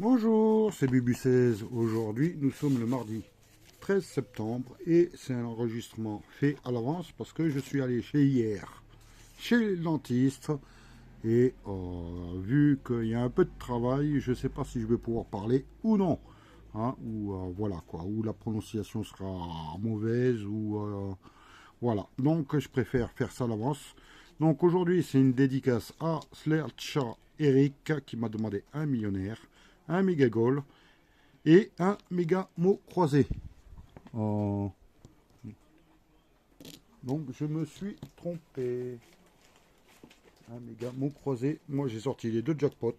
Bonjour, c'est Bubu16. Aujourd'hui, nous sommes le mardi 13 septembre et c'est un enregistrement fait à l'avance parce que je suis allé chez le dentiste et vu qu'il y a un peu de travail, je ne sais pas si je vais pouvoir parler ou non. Hein, ou voilà quoi, ou la prononciation sera mauvaise ou voilà. Donc je préfère faire ça à l'avance. Donc aujourd'hui, c'est une dédicace à Slercha Eric qui m'a demandé un millionnaire, un méga goal et un méga mot croisé. Euh, donc je me suis trompé. Un méga mot croisé. Moi j'ai sorti les deux jackpots.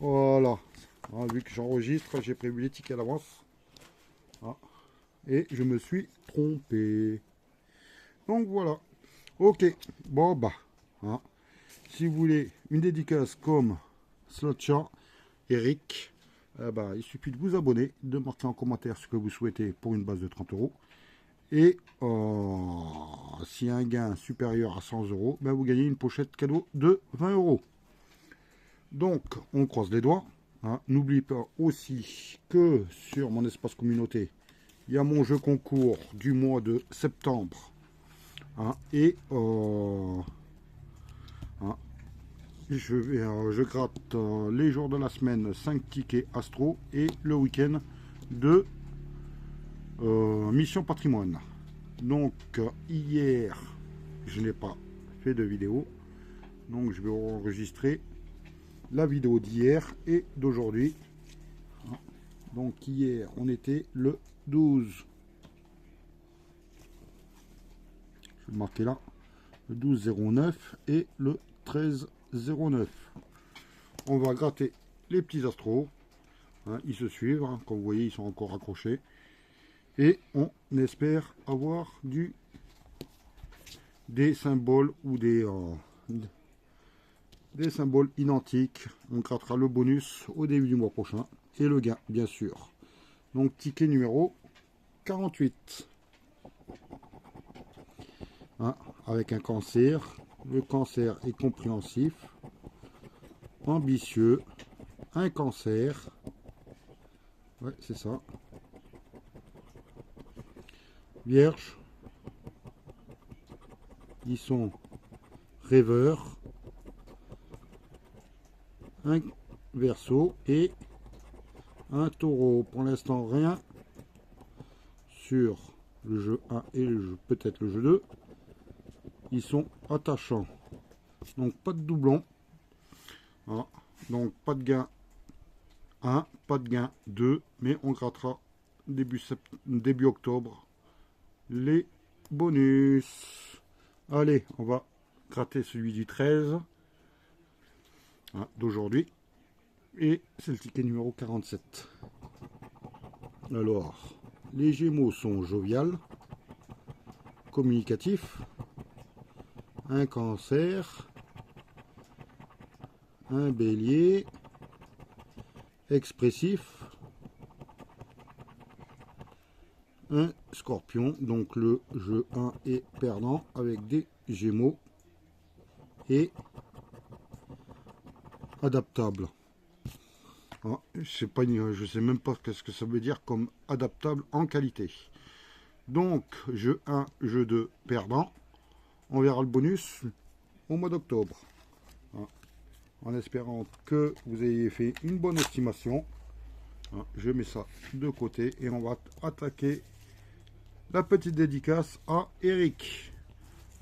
Voilà. Ah, vu que j'enregistre, j'ai prévu les tickets à l'avance. Ah. Et je me suis trompé. Donc voilà. Ok. Bon bah. Hein. Si vous voulez une dédicace comme Slotcha, Eric, bah, il suffit de vous abonner, de marquer en commentaire ce que vous souhaitez pour une base de 30 euros. Et s'il y a un gain supérieur à 100 euros, ben vous gagnez une pochette cadeau de 20 euros. Donc, on croise les doigts. Hein. N'oubliez pas aussi que sur mon espace communauté, il y a mon jeu concours du mois de septembre. Hein. Et hein, je gratte les jours de la semaine 5 tickets Astro et le week-end de Mission Patrimoine. Donc hier, je n'ai pas fait de vidéo. Donc je vais enregistrer la vidéo d'hier et d'aujourd'hui. Donc hier, on était le 12. Je vais le marquer là. Le 12-09 et le 13-09. On va gratter les petits astros. Hein, ils se suivent. Hein, comme vous voyez, ils sont encore accrochés. Et on espère avoir des symboles ou des symboles identiques. On grattera le bonus au début du mois prochain. Et le gain, bien sûr. Donc, ticket numéro 48. Hein, avec un cancer. Le cancer est compréhensif. Ambitieux. Un cancer. Ouais, c'est ça. Vierge. Ils sont rêveurs. Un verso et un taureau. Pour l'instant, rien sur le jeu 1 et peut-être le jeu 2. Ils sont attachants. Donc, pas de doublon. Ah, donc, pas de gain 1, pas de gain 2. Mais on grattera début octobre les bonus. Allez, on va gratter celui du 13 hein, d'aujourd'hui. Et c'est le ticket numéro 47. Alors, les Gémeaux sont joviales, communicatifs, un Cancer, un Bélier, expressif, un Scorpion, donc le jeu 1 est perdant avec des Gémeaux et adaptable. Ah, je sais même pas ce que ça veut dire comme adaptable en qualité. Donc, jeu 1, jeu 2, perdant. On verra le bonus au mois d'octobre. Ah, en espérant que vous ayez fait une bonne estimation. Ah, je mets ça de côté et on va attaquer la petite dédicace à Eric.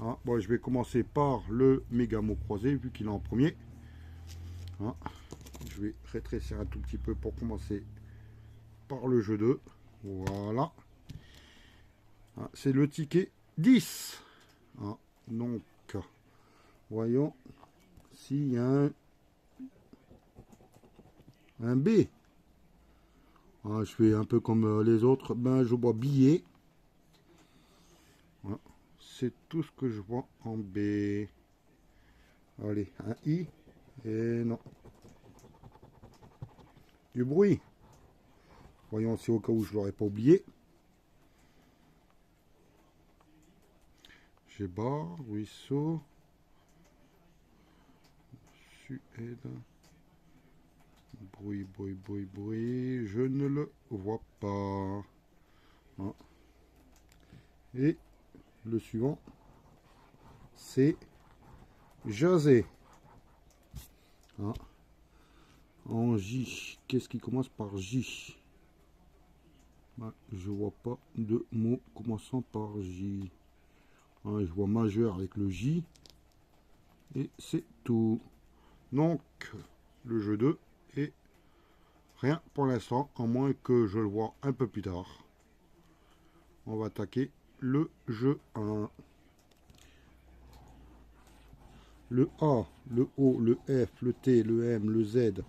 Ah, bon, je vais commencer par le méga mot croisé vu qu'il est en premier. Ah, je vais rétrécir un tout petit peu pour commencer par le jeu 2. Voilà. Ah, c'est le ticket 10. Ah, donc, voyons s'il y a un B. Ah, je fais un peu comme les autres. Ben, je vois billet. Ah, c'est tout ce que je vois en B. Allez, un I. Et non. Du bruit. Voyons si au cas où je ne l'aurais pas oublié. J'ai barre, ruisseau, Suède, bruit, je ne le vois pas. Ah. Et le suivant, c'est jaser. Ah. En J, qu'est-ce qui commence par J? Bah, je vois pas de mots commençant par J. Ah, je vois majeur avec le J. Et c'est tout. Donc, le jeu 2 est rien pour l'instant, à moins que je le vois un peu plus tard. On va attaquer le jeu 1. Le A, le O, le F, le T, le M, le Z,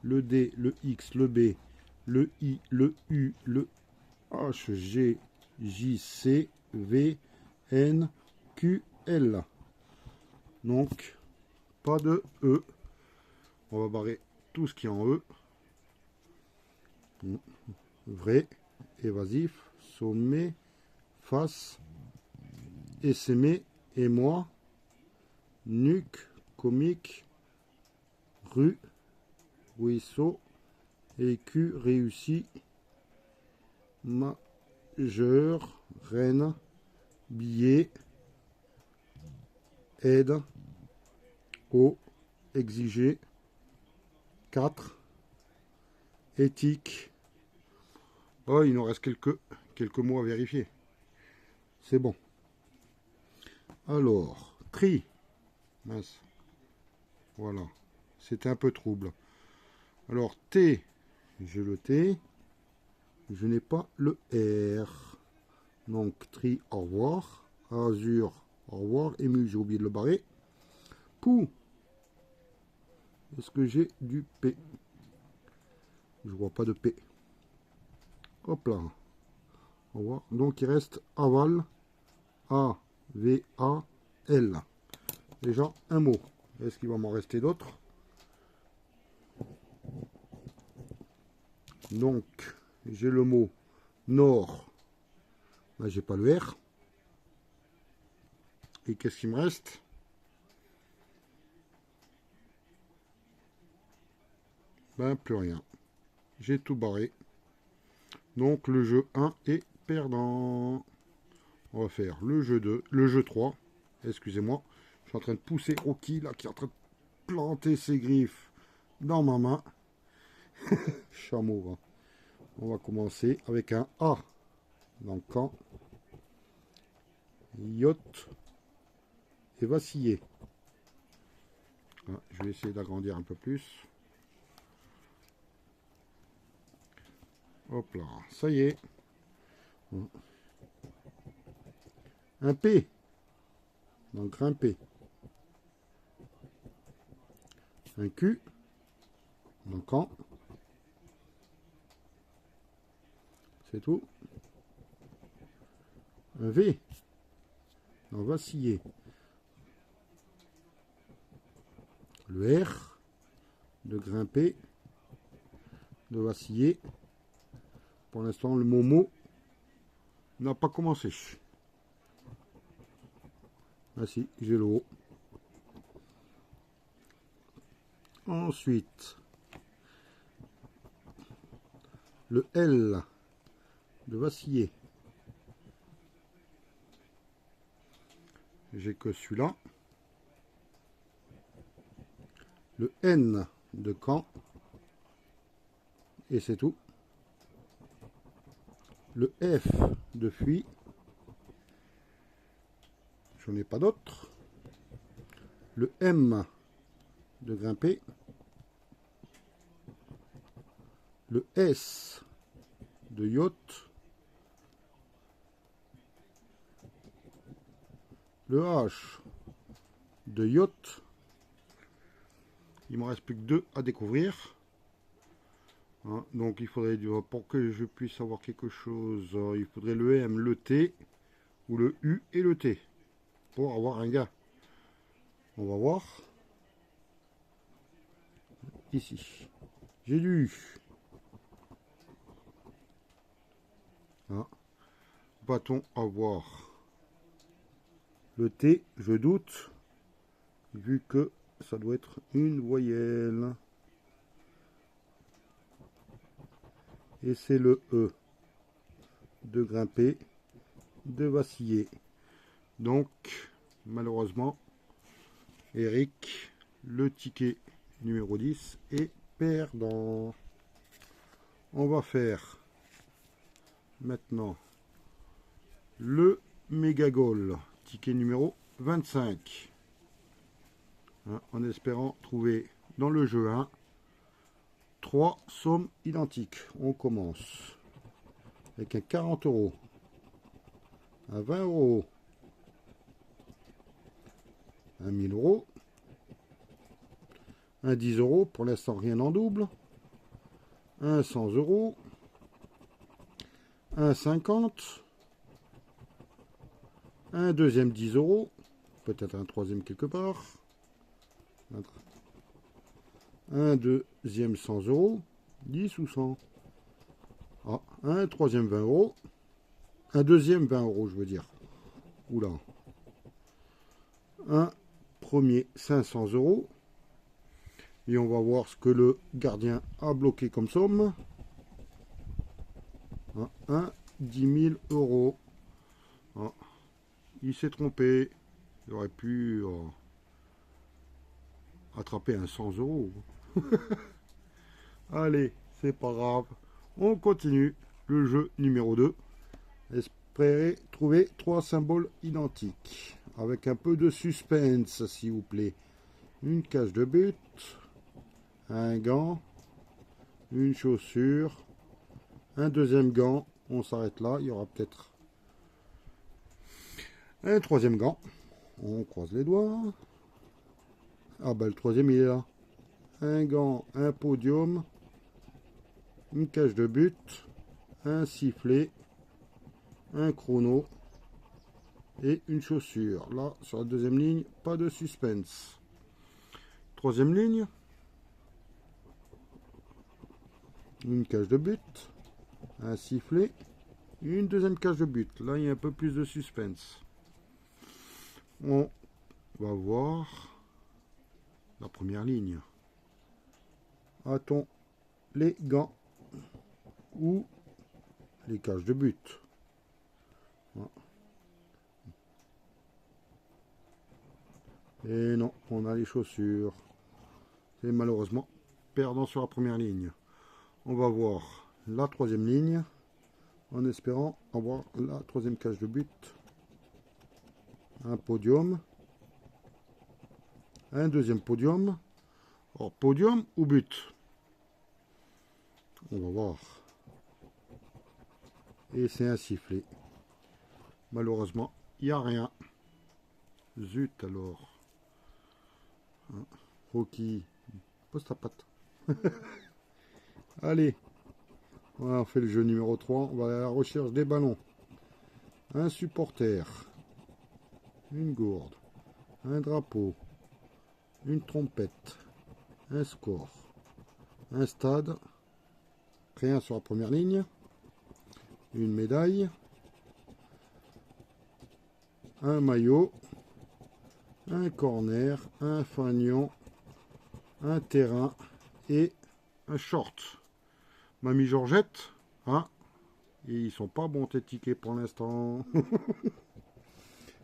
le D, le X, le B, le I, le U, le H, G, J, C, V, N, Q, L. Donc, pas de E. On va barrer tout ce qui est en E. Vrai, évasif, sommet, face, essaimé, émoi, nuque, comique, rue, ruisseau, écu, réussi, majeur, reine, billet, aide, eau, exiger, 4, éthique. Oh, il nous reste quelques mots à vérifier. C'est bon. Alors, tri. Mince. Voilà. C'était un peu trouble. Alors, T. J'ai le T. Je n'ai pas le R. Donc, tri, au revoir. Azur, au revoir. Ému, j'ai oublié de le barrer. Pou. Est-ce que j'ai du P? Je vois pas de P. Hop là. Au revoir. Donc, il reste aval. A, V, A, L. Déjà, un mot. Est-ce qu'il va m'en rester d'autres? Donc, j'ai le mot nord. Là, j'ai pas le R. Et qu'est-ce qu'il me reste? Ben, plus rien. J'ai tout barré. Donc, le jeu 1 est perdant. On va faire le jeu 2, le jeu 3. Excusez-moi. Je suis en train de pousser Rocky, là, qui est en train de planter ses griffes dans ma main. Chameau, hein. On va commencer avec un A. Donc, quand yacht et vaciller. Ah, je vais essayer d'agrandir un peu plus. Hop là, ça y est. Un P. Donc grimper. Un Q. Donc en. C'est tout. Un V. Donc vaciller. Le R. De grimper. De vaciller. Pour l'instant, le mot n'a pas commencé. Ah si, j'ai le O. Ensuite, le L de vaciller. J'ai que celui-là. Le N de camp. Et c'est tout. Le F de fuit. J'en ai pas d'autres. Le M de grimper. Le S de yacht. Le H de yacht. Il ne me reste plus que 2 à découvrir. Hein, donc il faudrait, pour que je puisse avoir quelque chose, il faudrait le M, le T, ou le U et le T, pour avoir un gars. On va voir. Ici. J'ai du U. Hein. Va-t-on avoir le T? Je doute, vu que ça doit être une voyelle. Et c'est le E. De grimper, de vaciller. Donc, malheureusement, Eric, le ticket numéro 10 est perdant. On va faire maintenant le méga goal, ticket numéro 25. Hein, en espérant trouver dans le jeu 1 3 sommes identiques. On commence avec un 40 €, un 20 €, un 1000 €, un 10 €, pour l'instant rien en double, un 100 €, un 50, un deuxième 10 €, peut-être un troisième quelque part, un deuxième 100 €, 10 ou 100, ah, un troisième 20 €, un deuxième 20 € je veux dire, oula, un premier 500 €, et on va voir ce que le gardien a bloqué comme somme, un 10 000 €. Ah, il s'est trompé, il aurait pu attraper un 100 €. Allez, c'est pas grave, on continue le jeu numéro 2. Espérez trouver 3 symboles identiques avec un peu de suspense s'il vous plaît. Une cage de but, un gant, une chaussure, un deuxième gant, on s'arrête là, il y aura peut-être un troisième gant, on croise les doigts. Ah bah le troisième il est là, un gant, un podium, une cage de but, un sifflet, un chrono et une chaussure. Là sur la deuxième ligne, pas de suspense. Troisième ligne, une cage de but, un sifflet, une deuxième cage de but. Là il y a un peu plus de suspense. On va voir la première ligne. A-t-on les gants ou les cages de but? Et non, on a les chaussures. C'est malheureusement perdant sur la première ligne. On va voir la troisième ligne en espérant avoir la troisième cage de but. Un podium. Un deuxième podium. Alors, podium ou but? On va voir. Et c'est un sifflet. Malheureusement, il n'y a rien. Zut alors. Rocky, pose ta patte. Allez, on fait le jeu numéro 3. On va à la recherche des ballons. Un supporter. Une gourde. Un drapeau. Une trompette. Un score. Un stade. Rien sur la première ligne. Une médaille. Un maillot. Un corner. Un fanion. Un terrain. Et un short. Mamie Georgette. Hein, et ils sont pas bons tes tickets pour l'instant.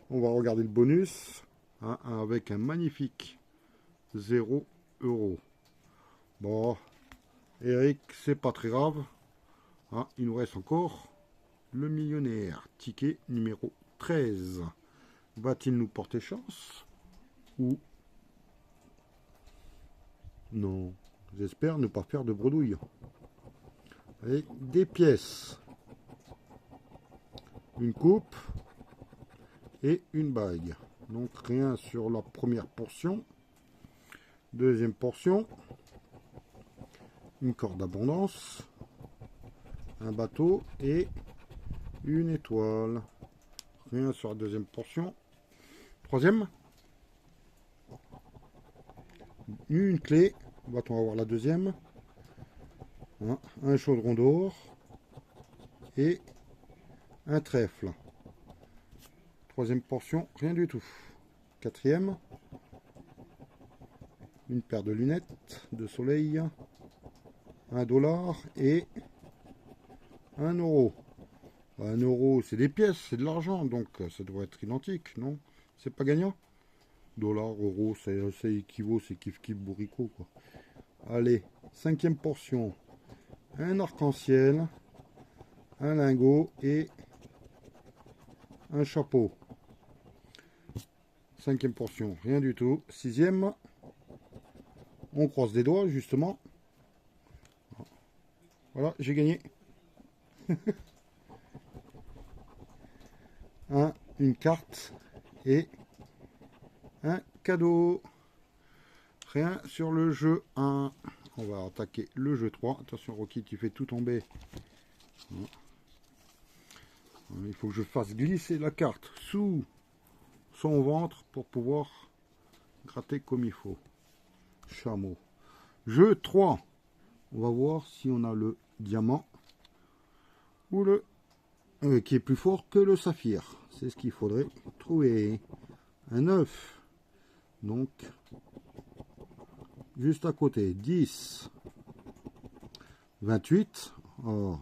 On va regarder le bonus. Hein, avec un magnifique 0 €. Bon, Eric, c'est pas très grave. Hein, il nous reste encore le millionnaire. Ticket numéro 13. Va-t-il nous porter chance? Ou non? J'espère ne pas faire de bredouille. Avec des pièces. Une coupe. Et une bague. Donc rien sur la première portion. Deuxième portion. Une corde d'abondance. Un bateau et une étoile. Rien sur la deuxième portion. Troisième. Une clé. Va-t-on avoir la deuxième? Un chaudron d'or. Et un trèfle. Troisième portion, rien du tout. Quatrième. Une paire de lunettes de soleil. $1 et 1 euro. 1 euro, c'est des pièces, c'est de l'argent, donc ça doit être identique, non? C'est pas gagnant? Dollar, euro, ça équivaut, c'est kiff-kiff bourricot, quoi. Allez, 5e portion. Un arc-en-ciel, un lingot et un chapeau. 5e portion, rien du tout. 6e, on croise les doigts, justement. Voilà, j'ai gagné. Une carte et un cadeau. Rien sur le jeu 1. On va attaquer le jeu 3. Attention Rocky, tu fais tout tomber. Il faut que je fasse glisser la carte sous son ventre pour pouvoir gratter comme il faut. Chameau. Jeu 3. On va voir si on a le diamant ou le qui est plus fort que le saphir. C'est ce qu'il faudrait trouver. Un 9. Donc, juste à côté. 10. 28. Oh,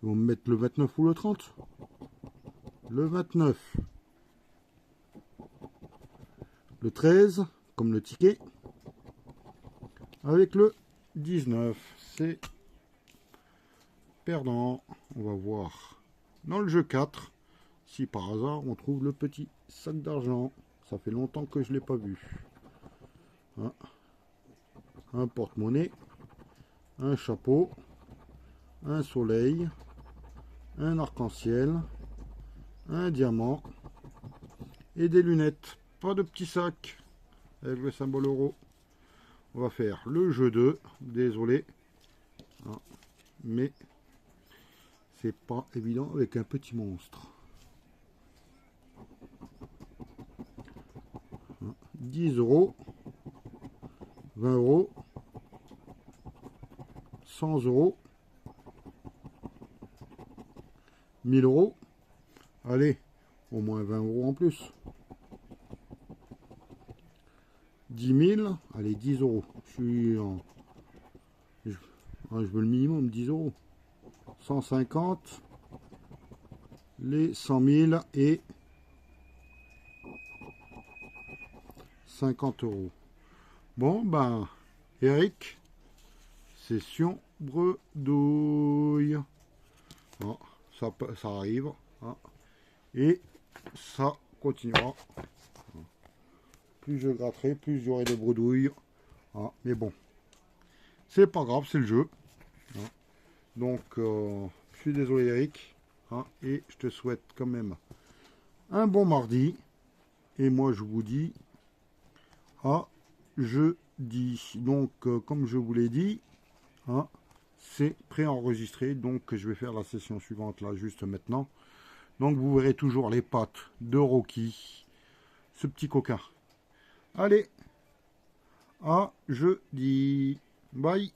ils vont me mettre le 29 ou le 30. Le 29. Le 13, comme le ticket. Avec le 19. C'est perdant. On va voir dans le jeu 4 si par hasard on trouve le petit sac d'argent. Ça fait longtemps que je ne l'ai pas vu. Un porte-monnaie, un chapeau, un soleil, un arc-en-ciel, un diamant et des lunettes. Pas de petit sac avec le symbole euro. On va faire le jeu 2. Désolé. Mais c'est pas évident avec un petit monstre. 10 euros, 20 euros, 100 euros, 1000 euros. Allez, au moins 20 euros en plus. 10 000, allez, 10 euros. Je veux le minimum, 10 euros. 150, les 100 000 et 50 euros. Bon, ben, Eric, session bredouille. Bon, ça arrive. Et ça continuera. Plus je gratterai, plus j'aurai des bredouilles. Mais bon, c'est pas grave, c'est le jeu. Donc, je suis désolé Eric. Et je te souhaite quand même un bon mardi. Et moi, je vous dis à jeudi. Donc, comme je vous l'ai dit, c'est préenregistré. Donc, je vais faire la session suivante là, juste maintenant. Donc, vous verrez toujours les pattes de Rocky, ce petit coquin. Allez, à jeudi. Bye.